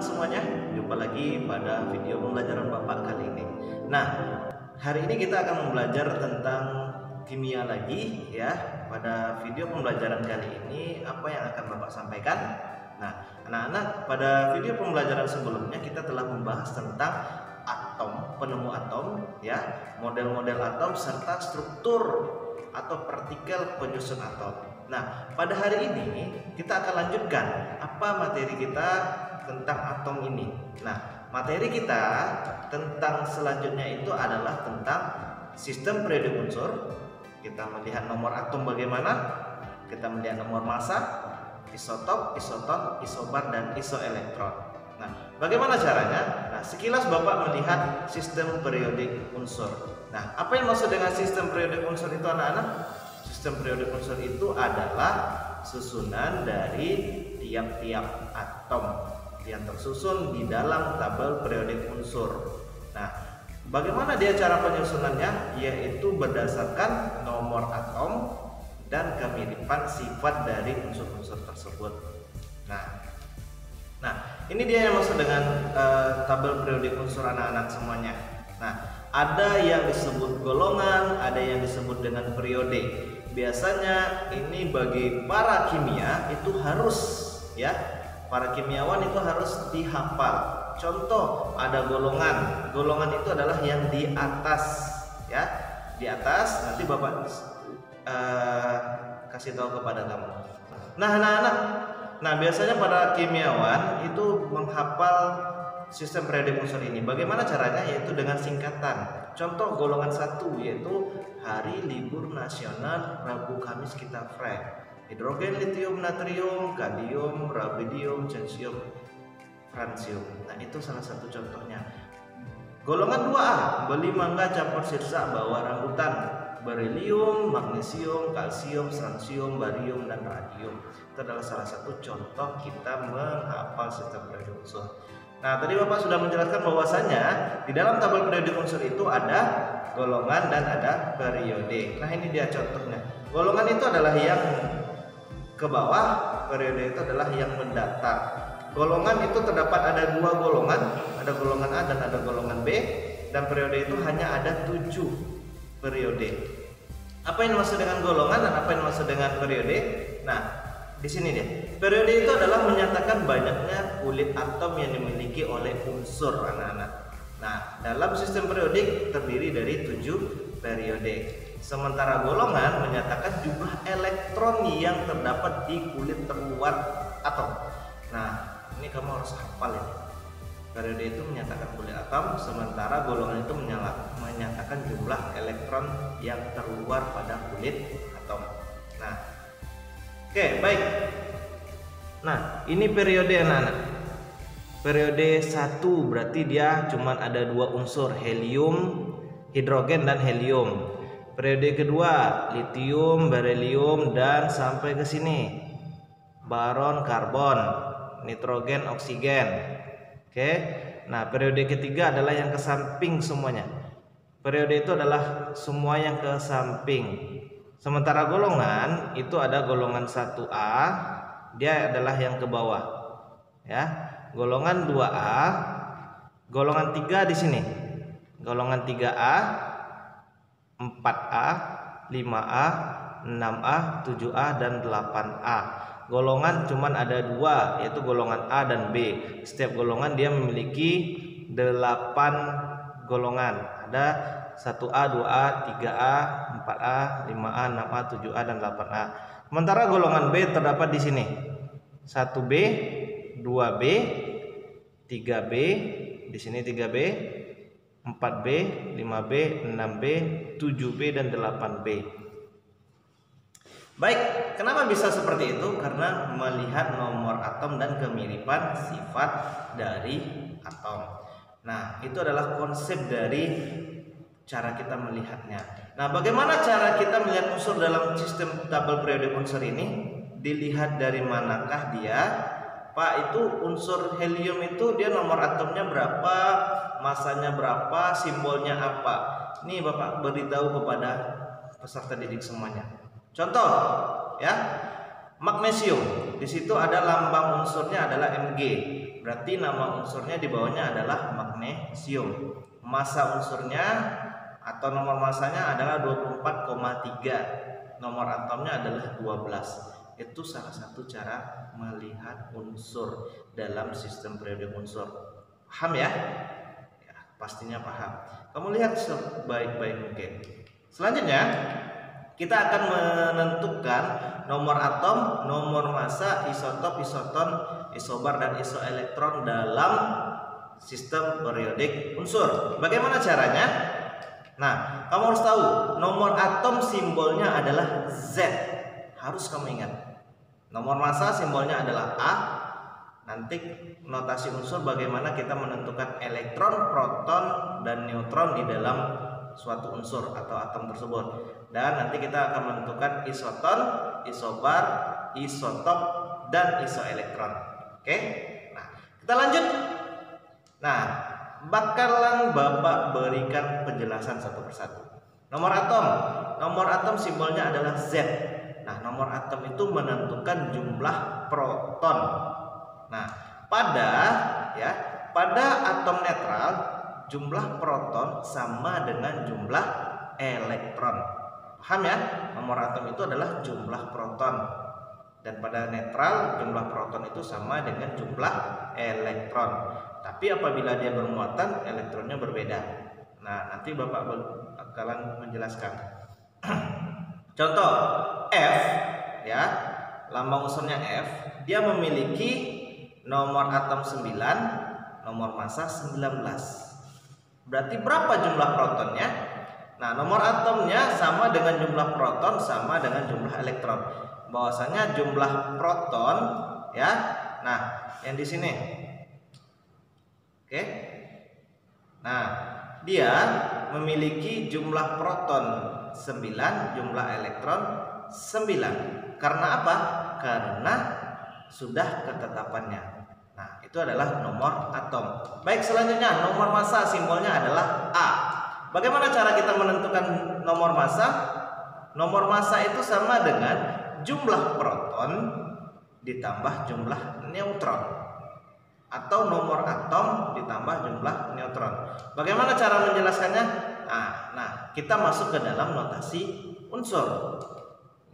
anak semuanya, jumpa lagi pada video pembelajaran Bapak kali ini. Nah, hari ini kita akan belajar tentang kimia lagi ya. Pada video pembelajaran kali ini apa yang akan Bapak sampaikan? Nah, anak-anak, pada video pembelajaran sebelumnya kita telah membahas tentang atom, penemu atom ya, model-model atom serta struktur atau partikel penyusun atom. Nah, pada hari ini kita akan lanjutkan apa materi kita tentang atom ini. Nah, materi kita tentang selanjutnya itu adalah tentang sistem periodik unsur. Kita melihat nomor atom bagaimana, kita melihat nomor massa, isotop, isoton, isobar, dan isoelektron. Nah, bagaimana caranya? Nah, sekilas Bapak melihat sistem periodik unsur. Nah, apa yang maksud dengan sistem periodik unsur itu anak-anak? Sistem periodik unsur itu adalah susunan dari tiap-tiap atom yang tersusun di dalam tabel periodik unsur. Nah, bagaimana dia cara penyusunannya? Yaitu berdasarkan nomor atom dan kemiripan sifat dari unsur-unsur tersebut. Nah, ini dia yang maksud dengan tabel periodik unsur anak-anak semuanya. Nah, ada yang disebut golongan, ada yang disebut dengan periode. Biasanya ini bagi para kimia itu harus ya, para kimiawan itu harus dihafal. Contoh, ada golongan. Golongan itu adalah yang di atas ya, di atas. Nanti Bapak kasih tahu kepada kamu. Nah, anak-anak, nah biasanya para kimiawan itu menghafal sistem periodik unsur ini. Bagaimana caranya? Yaitu dengan singkatan. Contoh golongan 1 yaitu hari libur nasional Rabu Kamis kita free. Hidrogen, litium, natrium, kalium, rubidium, cesium, francium. Nah, itu salah satu contohnya. Golongan 2A, beli mangga campur sirsa bawa rambutan. Berilium, magnesium, kalsium, strontium, barium, dan radium. Itu adalah salah satu contoh kita menghafal sistem periodik unsur. Nah, tadi Bapak sudah menjelaskan bahwasanya di dalam tabel periodik unsur itu ada golongan dan ada periode. Nah, ini dia contohnya. Golongan itu adalah yang ke bawah, periode itu adalah yang mendatar. Golongan itu terdapat ada 2 golongan, ada golongan A dan ada golongan B, dan periode itu hanya ada 7 periode. Apa yang dimaksud dengan golongan dan apa yang dimaksud dengan periode? Nah, di sini dia. Periode itu adalah menyatakan banyaknya kulit atom yang dimiliki oleh unsur anak-anak. Nah, dalam sistem periodik terdiri dari 7 periode. Sementara golongan menyatakan jumlah elektron yang terdapat di kulit terluar atom. Nah, ini kamu harus hafal ya. Periode itu menyatakan kulit atom, sementara golongan itu menyatakan jumlah elektron yang terluar pada kulit atom. Nah, oke, baik. Nah, ini periode anak-anak. Periode 1 berarti dia cuma ada 2 unsur, helium, hidrogen, dan helium. Periode kedua, litium, berilium, dan sampai ke sini baron, karbon, nitrogen, oksigen. Oke. Nah, periode ketiga adalah yang ke samping semuanya. Periode itu adalah semua yang ke samping. Sementara golongan itu ada golongan 1A, dia adalah yang ke bawah. Ya. Golongan 2A, golongan 3 di sini. Golongan 3A, 4A, 5A, 6A, 7A, dan 8A. Golongan cuman ada 2, yaitu golongan A dan B. Setiap golongan dia memiliki 8 golongan. Ada 1A, 2A, 3A, 4A, 5A, 6A, 7A, dan 8A. Sementara golongan B terdapat di sini. 1B, 2B, 3B, di sini 3B, 4B, 5B, 6B, 7B, dan 8B. Baik, kenapa bisa seperti itu? Karena melihat nomor atom dan kemiripan sifat dari atom. Nah, itu adalah konsep dari cara kita melihatnya. Nah, bagaimana cara kita melihat unsur dalam sistem tabel periodik unsur ini? Dilihat dari manakah dia? Pak, itu unsur helium itu dia nomor atomnya berapa, masanya berapa, simbolnya apa? Ini Bapak beritahu kepada peserta didik semuanya. Contoh ya, Magnesium, di situ ada lambang unsurnya adalah Mg. Berarti nama unsurnya di bawahnya adalah magnesium. Massa unsurnya atau nomor masanya adalah 24,3. Nomor atomnya adalah 12. Itu salah satu cara melihat unsur dalam sistem periodik unsur. Paham ya? Ya, pastinya paham. Kamu lihat sebaik-baik mungkin. Selanjutnya kita akan menentukan nomor atom, nomor massa, isotop, isoton, isobar, dan isoelektron dalam sistem periodik unsur. Bagaimana caranya? Nah, kamu harus tahu nomor atom simbolnya adalah Z. Harus kamu ingat. Nomor massa simbolnya adalah A. Nanti notasi unsur bagaimana kita menentukan elektron, proton, dan neutron di dalam suatu unsur atau atom tersebut. Dan nanti kita akan menentukan isoton, isobar, isotop, dan isoelektron. Oke? Nah, kita lanjut. Nah, bakalan Bapak berikan penjelasan satu persatu. Nomor atom simbolnya adalah Z. Nah, nomor atom itu menentukan jumlah proton. Nah, pada atom netral jumlah proton sama dengan jumlah elektron. Paham ya? Nomor atom itu adalah jumlah proton. Dan pada netral jumlah proton itu sama dengan jumlah elektron. Tapi apabila dia bermuatan, elektronnya berbeda. Nah, nanti Bapak bakalan menjelaskan. Contoh F ya, lambang unsurnya F, dia memiliki nomor atom 9, nomor massa 19. Berarti berapa jumlah protonnya? Nah, nomor atomnya sama dengan jumlah proton sama dengan jumlah elektron. Bahwasanya jumlah proton ya. Nah, yang di sini. Oke. Nah, dia memiliki jumlah proton 9, jumlah elektron 9. Karena apa? Karena sudah ketetapannya. Nah, itu adalah nomor atom. Baik, selanjutnya nomor massa simbolnya adalah A. Bagaimana cara kita menentukan nomor massa? Nomor massa itu sama dengan jumlah proton ditambah jumlah neutron, atau nomor atom ditambah jumlah neutron. Bagaimana cara menjelaskannya? Nah, kita masuk ke dalam notasi unsur.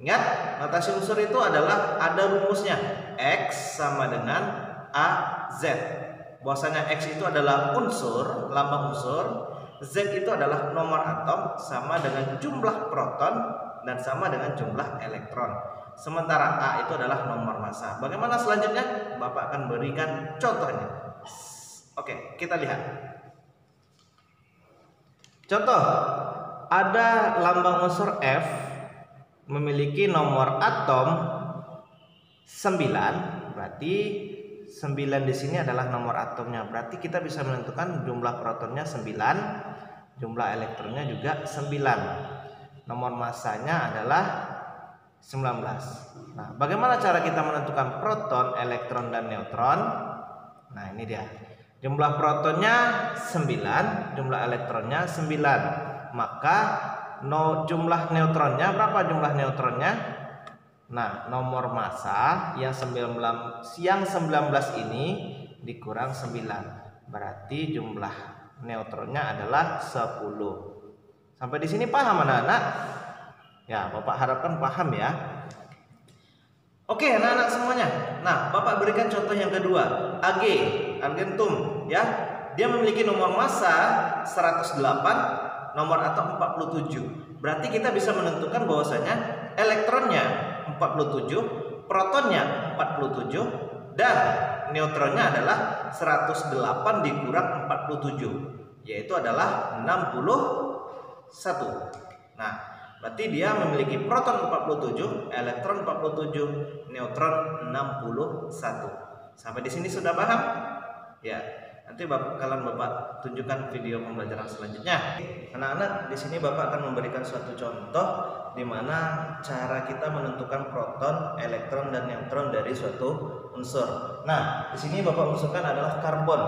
Ingat, notasi unsur itu adalah ada rumusnya. X sama dengan AZ. Bahwasanya X itu adalah unsur, lambang unsur. Z itu adalah nomor atom sama dengan jumlah proton dan sama dengan jumlah elektron. Sementara A itu adalah nomor massa. Bagaimana selanjutnya? Bapak akan berikan contohnya. Oke, kita lihat. Contoh, ada lambang unsur F memiliki nomor atom 9, berarti 9 di sini adalah nomor atomnya. Berarti kita bisa menentukan jumlah protonnya 9, jumlah elektronnya juga 9. Nomor massanya adalah 19. Nah, bagaimana cara kita menentukan proton, elektron, dan neutron? Nah, ini dia. Jumlah protonnya 9, jumlah elektronnya 9. Maka jumlah neutronnya berapa jumlah neutronnya? Nah, nomor massa yang 19 ini dikurang 9. Berarti jumlah neutronnya adalah 10. Sampai di sini paham anak-anak? Ya, Bapak harapkan paham ya. Oke, anak-anak semuanya. Nah, Bapak berikan contoh yang kedua. Ag, argentum ya. Dia memiliki nomor massa 108, nomor atom 47. Berarti kita bisa menentukan bahwasanya elektronnya 47, protonnya 47, dan neutronnya adalah 108 dikurang 47, yaitu adalah 61. Nah, berarti dia memiliki proton 47, elektron 47, neutron 61. Sampai di sini sudah paham? Ya. Nanti bakalan Bapak tunjukkan video pembelajaran selanjutnya. Anak-anak, di sini Bapak akan memberikan suatu contoh di mana cara kita menentukan proton, elektron, dan neutron dari suatu unsur. Nah, di sini Bapak unsurkan adalah karbon.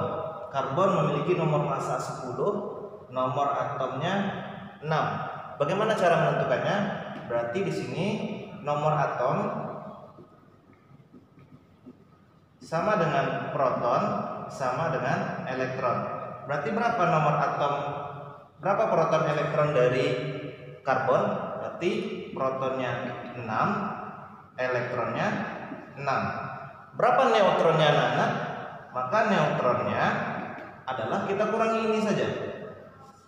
Karbon memiliki nomor massa 10, nomor atomnya 6. Bagaimana cara menentukannya? Berarti di sini nomor atom sama dengan proton sama dengan elektron. Berarti berapa nomor atom, berapa proton elektron dari karbon? Berarti protonnya 6, elektronnya 6. Berapa neutronnya anak-anak? Maka neutronnya adalah kita kurangi ini saja,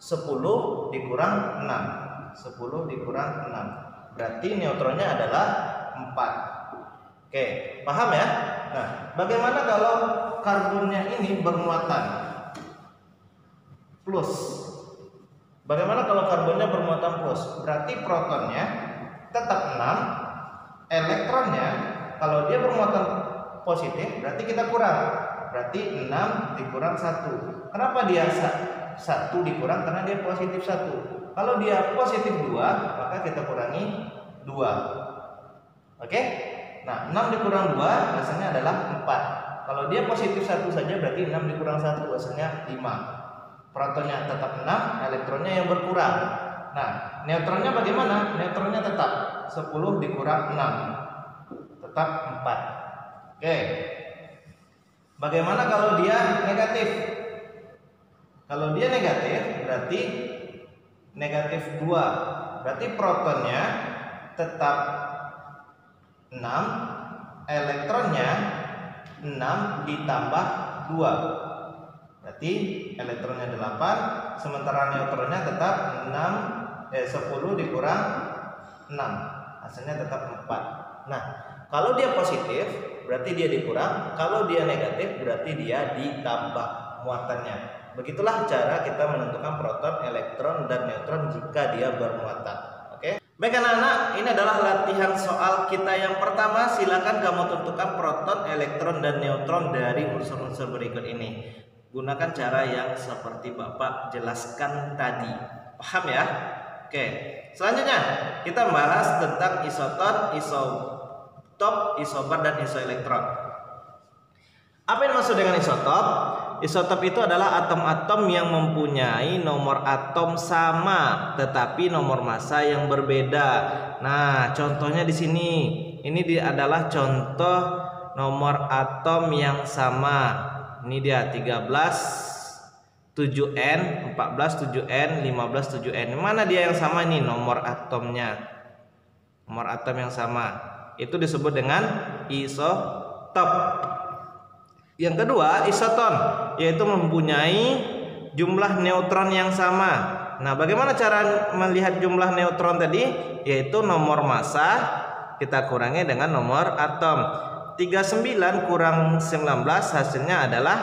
10 dikurang 6, 10 dikurang 6, berarti neutronnya adalah 4. Oke, paham ya? Nah, bagaimana kalau karbonnya ini bermuatan plus? Bagaimana kalau karbonnya bermuatan plus? Berarti protonnya tetap 6, elektronnya kalau dia bermuatan positif berarti kita kurang. Berarti 6 dikurang 1. Kenapa dia 1 dikurang? Karena dia positif 1. Kalau dia positif 2, maka kita kurangi 2. Oke? Nah, 6 dikurang 2 hasilnya adalah 4. Kalau dia positif 1 saja berarti 6 dikurang 1 hasilnya 5. Protonnya tetap 6, elektronnya yang berkurang. Nah, neutronnya bagaimana? Neutronnya tetap 10 dikurang 6, tetap 4. Oke. Bagaimana kalau dia negatif? Kalau dia negatif berarti negatif 2. Berarti protonnya tetap 6, elektronnya 6 ditambah 2. Berarti elektronnya 8, sementara neutronnya tetap 10 dikurang 6. Hasilnya tetap 4. Nah, kalau dia positif berarti dia dikurang, kalau dia negatif berarti dia ditambah muatannya. Begitulah cara kita menentukan proton, elektron, dan neutron jika dia bermuatan. Oke? Baik anak-anak, ini adalah latihan soal kita yang pertama. Silakan kamu tentukan proton, elektron, dan neutron dari unsur-unsur berikut ini. Gunakan cara yang seperti Bapak jelaskan tadi. Paham ya? Oke. Selanjutnya kita bahas tentang isoton, isotop, isobar, dan isoelektron. Apa yang dimaksud dengan isotop? Isotop itu adalah atom-atom yang mempunyai nomor atom sama tetapi nomor massa yang berbeda. Nah, contohnya di sini. Ini adalah contoh nomor atom yang sama. Ini dia 13 7N, 14 7N, 15 7N. Mana dia yang sama nih nomor atomnya? Nomor atom yang sama. Itu disebut dengan isotop. Yang kedua, isoton, yaitu mempunyai jumlah neutron yang sama. Nah, bagaimana cara melihat jumlah neutron tadi? Yaitu nomor massa kita kurangi dengan nomor atom. 39 kurang 19 hasilnya adalah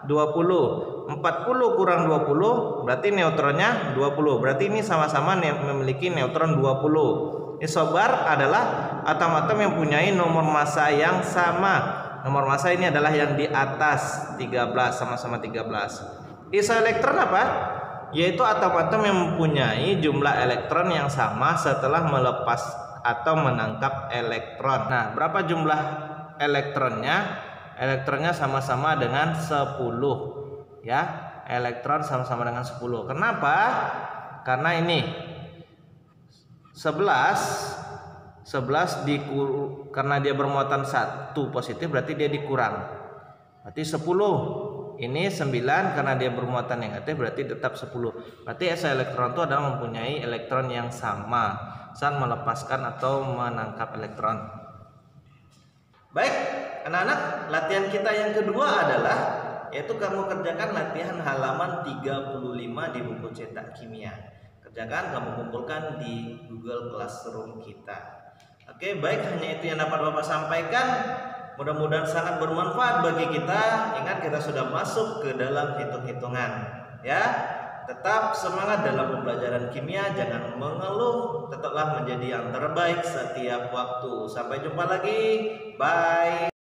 20. 40 kurang 20 berarti neutronnya 20. Berarti ini sama-sama memiliki neutron 20. Isobar adalah atom-atom yang mempunyai nomor massa yang sama. Nomor massa ini adalah yang di atas 13, sama-sama 13. Isoelektron apa? Yaitu atom-atom yang mempunyai jumlah elektron yang sama setelah melepas atau menangkap elektron. Nah, berapa jumlah elektronnya? Elektronnya sama-sama dengan 10. Ya, elektron sama-sama dengan 10. Kenapa? Karena ini 11 karena dia bermuatan 1 positif berarti dia dikurang. Berarti 10. Ini 9 karena dia bermuatan negatif berarti tetap 10. Berarti isoelektron itu adalah mempunyai elektron yang sama saat melepaskan atau menangkap elektron. Baik, anak-anak, latihan kita yang kedua adalah yaitu kamu kerjakan latihan halaman 35 di buku cetak kimia. Kerjakan, kamu kumpulkan di Google Classroom kita. Oke, baik, hanya itu yang dapat Bapak sampaikan. Mudah-mudahan sangat bermanfaat bagi kita. Ingat, kita sudah masuk ke dalam hitung-hitungan. Ya, tetap semangat dalam pembelajaran kimia. Jangan mengeluh. Tetaplah menjadi yang terbaik setiap waktu. Sampai jumpa lagi. Bye.